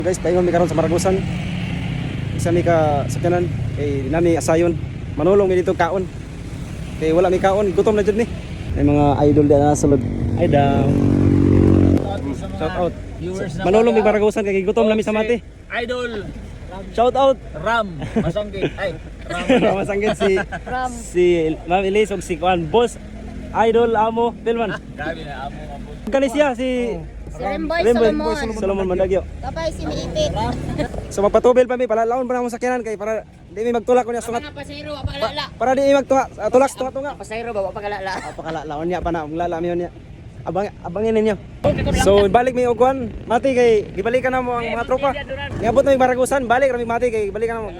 Guys, paingon mi karon sa Maragusan. Isa mi ka sakyanan kay nami asayon. Manulong mi dito kaon. Kay wala mi kaon, gutom na jud mi. May mga idol diyan na sulod. Ay daw. Shout out. Manulong mi Maragusan kay gutom na mi sa mati. Idol Shout out. Ram Masanggit. Ay, Ram Masanggit si Ma'am Elise ug si Kuan Boss Idol Amo Pilman. grabe na amo amo. Kani siya si Si Remboy Remboy Solomon. Solomon Mandagyo. Kapay si Miipit. So magpatubil pa mi para laon pa na mo sakyanan kay para di mi magtulak ko niya sungat. Mga pasayro, apakalala. Para di mi magtulak tulak tunga. Pasayro ba, apakalala. Pakalalaon niya pa na lala mi niya. Abangin ninyo. So balik mi ogwan mati kay gibalikan na mo ang mga tropa. Niabot na mi Maragusan, balik ra mi mati kay gibalikan na mo.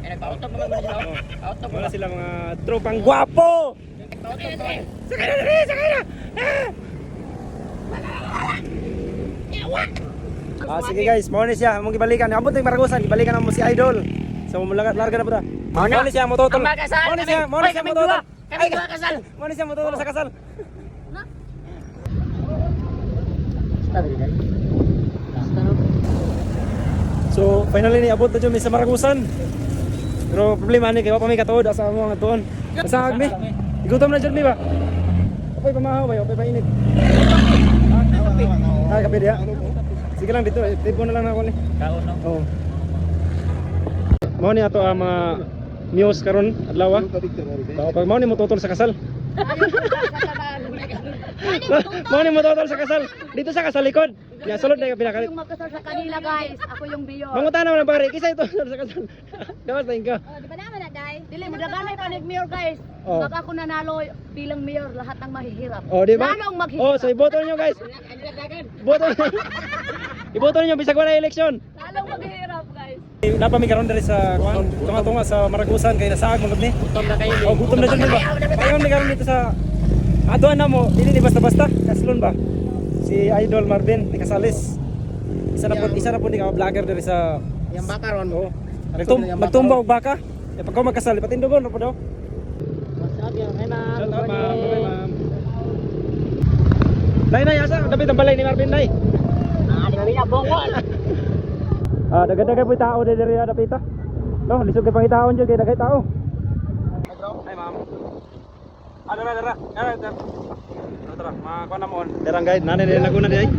Nagpa-auto naman sila. Auto Wala sila mga tropang gwapo. Sakay na. Sige guys, mo ni siya, mong gibalikan. Abot na mi Maragusan, gibalikan na mo si Idol. So larga na po ta. Mo ni siya mototol. Mo ni siya mototol. Kami dua kasal. Mo ni siya mototol sa kasal. So finally ni abot na dyan mi sa Maragusan. Pero problema ni kay wa pa mi katuod asa mo nga tuon. Kasag mi. Igutom na dyan mi ba? Apay pamahaw ba? Apay painit. Ah, kape dia. Sige lang dito, tipo na lang ako ni. Kaon no. Oo. Mao ni ato ang mga news karon adlaw. Pag mao ni mo tutol sa kasal. Mao ni mo tutol sa kasal. Dito sa kasal likod. Ya sulod na yung pinakalit. Yung magkasal sa kanila guys, ako yung biyo. Mangutan naman ng pare, kisa ito sa kasal. Dapat na ka. Oh, di ba naman na, Day? Dili, madaganay pa mayor guys. Oh. Pag ako nanalo bilang mayor, lahat ng mahihirap. Oh, di ba? Lalong maghihirap. Oh, so iboto niyo guys. Iboto. Iboto niyo bisag wala election. Lalong maghihirap guys. Napami karon diri sa kuan, tunga-tunga sa Maragusan kay nasaag magud ni. Gutom na kayo. Oh, gutom na jud ba? Payon ni karon dito sa aduan na mo, dili ni basta-basta, kaslon ba? Si Idol Marvin ni Casalis. Isa na po ni ka vlogger diri sa Yang baka ron. oh. Magtumba og baka. E pag ko magkasal, patindogon na po daw. Masarap yan. Ay ma'am. Shout out ma'am. Bye ma'am. Nay asa dapat ang balay ni Marvin nay. Kami na bongol. Dagan-dagan po tao diri dapita. No, lisod kay pangitaon jud kay dagay tao. Hi ma'am. Dara. Tara, makuha na mo. Darang guide, nanay nila naguna di ay.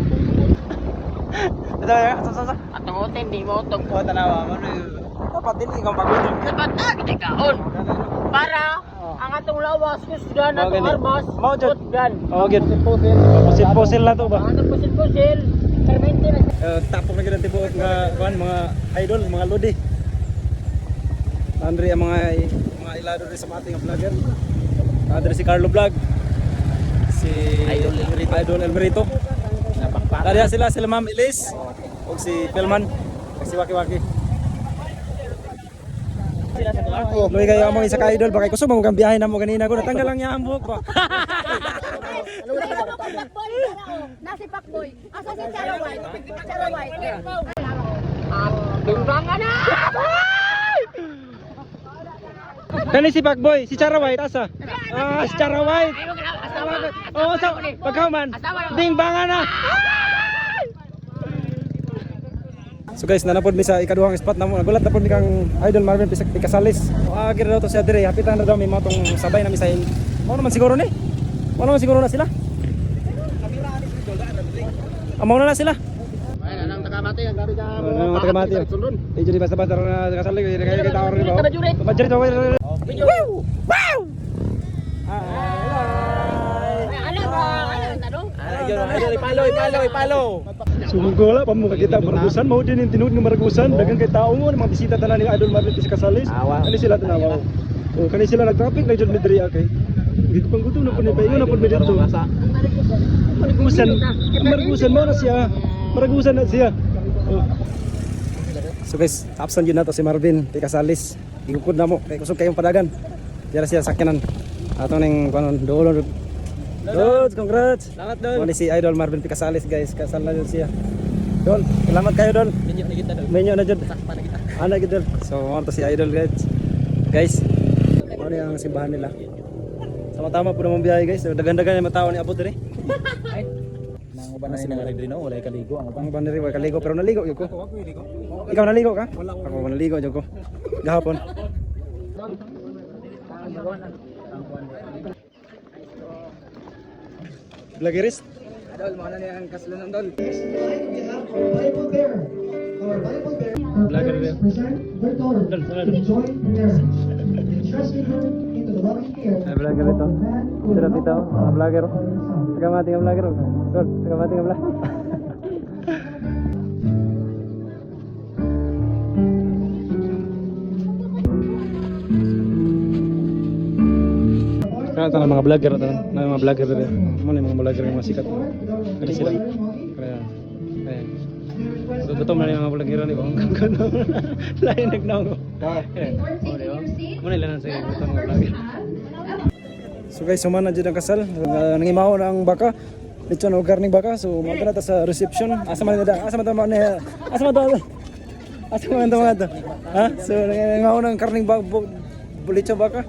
Sa. Atong hotel di mo utog. Oh, tanawa mo. Dapat din ikaw pagutong. Dapat kita kaon. Para ang atong lawas kusgan Mao atong gani. armas. Mao jud. Kusgan. Oh, gid. Pusil na to ba? Ang atong pusil-pusil. Permente na. Tapok na gid tibuok nga kuan mga idol, mga lodi. Andre ang mga ilado rin sa mga ating vlogger. Andre si Carlo Vlog. Si Idol Elmerito. Tadi sila Ma'am Elise ug si Pelman si Waki. Loy kayo among isa ka idol bakay kuso mo biyahe na mo ganina ko natanggal lang niya ang buhok ba. Nasi Pakboy. Asa si Charaway? Charaway. Bimbangan na. Kani si Pakboy, si Charaway asa? Si Charaway. Oh, sa pagkaman. Ding banga na. So guys, nanapod mi sa ikaduhang spot namo. Nagulat na pod mi kang Idol Marvin Picasalis. Agir daw to siya dire. Hapitan na daw mi mo tong sabay na mi sa Mao naman siguro ni. Mao naman siguro na sila. Amo na sila. Ay, nang taga-mati ang gabi ka. Mga taga-mati. Eh jadi basta-basta na kasal kay kay tao rin ba. Majurit ba? Wow! Ano ba? Ano tanong? Ipalo. Sumugula pa mo kita Maragusan mao din yung tinud ng Maragusan daghang kay tawo mo mga bisita tanan ni Idol Marvin Picasalis. Kani sila tanawa. Oh, kani sila nag-traffic na jud mi diri kay. Gito pang gutom na pud ni paingon na pud mi dito. Maragusan mo na siya. Maragusan na siya. Oh. So guys, tapsan yun na to si Marvin Picasalis. Igukod na mo kay kusog kayong padagan. Dira siya sakyanan. Ato ning kanon dulo. Dudes, congrats. Salamat Don. Ano si Idol Marvin Picasalis guys, kasal na yun siya. Don, salamat kayo Don. Minyo na kita Don. Menyo na jud. Sakpa na kita. Ana gid Don. So, ano to si Idol guys. Guys, ano yung simbahan nila? Sama-tama po naman biyahe guys. So, dagan-dagan yung mga tao ni abot rin. Ay. ba na sila rin no? Wala kaligo ang Ang uban diri way kaligo pero naligo gyud ko. Ikaw naligo ka? Ako naligo gyud ko. Gahapon. Vloggerist. Adol mo na niya ang kaslan ng dol. Vlogger din. Dol, sana dol. Ay, vlogger ito. Sarap ito, mga vlogger. Tagamati nga vlogger. Dol, tagamati nga vlogger. Kaya tanang mga vlogger na mga vlogger din. Mo ni mga vlogger yung mga sikat. Kali sila. Kaya ayan. So gutom na yung mga vlogger ni bang kuno. Lain nagnaw ko. Mo ni lang sa gutom mga vlogger. So guys, sumana jud ang kasal. Nangimaw na ang baka. Lechon o garning baka. So magdala ta sa reception. Asa man ta? Asa man ta? Asa man ta? Asa man ta mga to? Ha? So nangimaw ng karning baka. Lechon baka.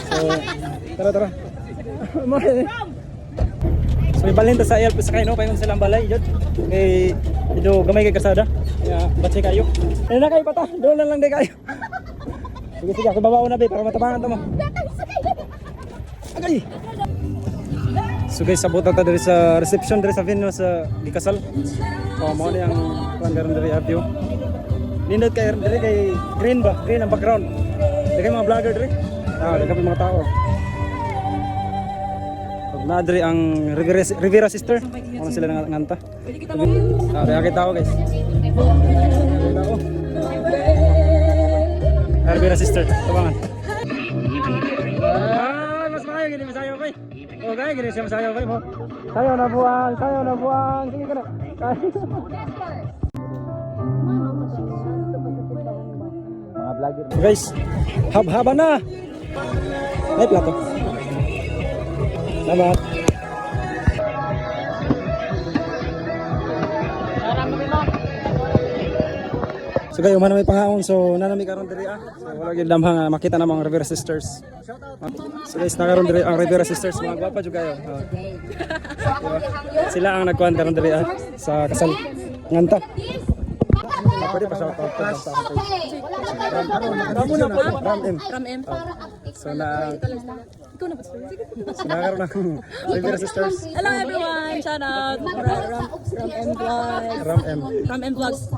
So, tara. So, ibalhin ta sa IL sa kayo, no? Payon silang balay, jud. Kay, ito gamay kay kasada. Kaya, batsay kayo. Ayun na kayo pata, doon lang di kayo. Sige, ako babaw na, be, para matabangan to mo. Agay! So guys, sabot ta dari sa reception, dari sa venue sa Gikasal. So, mo ni ang pangaran dari audio. Nindot kay green ba? Green ang background. Dagay mga vlogger diri. Dagay mga tao. Pag nadri ang Rivera Sister, ano sila nganta? Dagay tao guys. Rivera Sister, tabangan. Mas maayo gini masayo pa. Oh, gaya gini siya masayo pa mo. Sayo na buang. Sige ka na. Guys, haba na. Ay, plato. Salamat. So kayo man may pangaon, so nanami karon diri So wala gyud damhang makita na mga Rivera Sisters. So guys, nakaron diri ang Rivera Sisters, mga gwapa jud kayo. Diba? Sila ang nagkuhan karon diri sa kasal nganta. Pwede pa shout out po sa Ram M. So na nakaroon ng Rivera Sisters. Hello everyone! Shout out! Ram M Vlogs! Ram M Vlogs!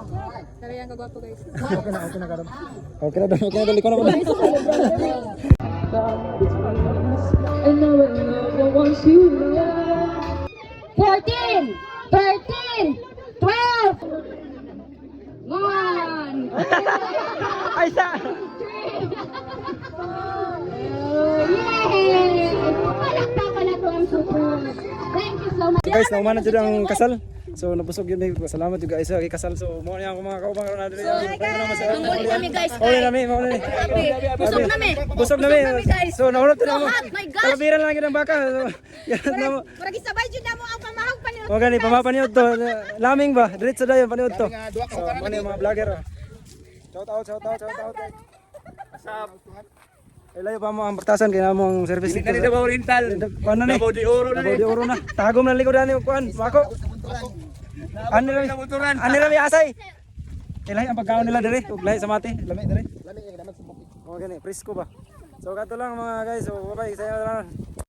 Kaya yan kagwapo guys. Okay na karon. Okay na dali ko na ba? I know it never wants you. 14, 13, 12, 1. Ay sa. Yay! Palakpakan na to ang support. Thank you so much. Guys, naumanan jud ang kasal. So napusog yun, salamat juga isa kay kasal. So mo niya ako mga kaubang karon na diri. Uli kami guys. Uli nami. Busog nami. Busog nami. Guys. So naulot na mo. Oh my gosh. Kalabiran lang gyud ang baka. So, yan na mo. Murag isabay jud namo ang pamahog pa niyo. O gani pamapaniod to. Laming ba? Diretso dayon paniod to. So mo ni mga vlogger. Shout out. Asap. Ilayo pa mo ang batasan kay namong service dito. Dili Davao Oriental. Kuan na ni? Davao de Oro na. Tagom na likod ani kuan. Mako. Ani rami asay. Ilahi ang pagkaon nila dire. Ug lahi sa mati. Lami dire. Lami kay dapat sa bukid. O gani, presko ba. So kato lang mga guys. So bye-bye sa inyo.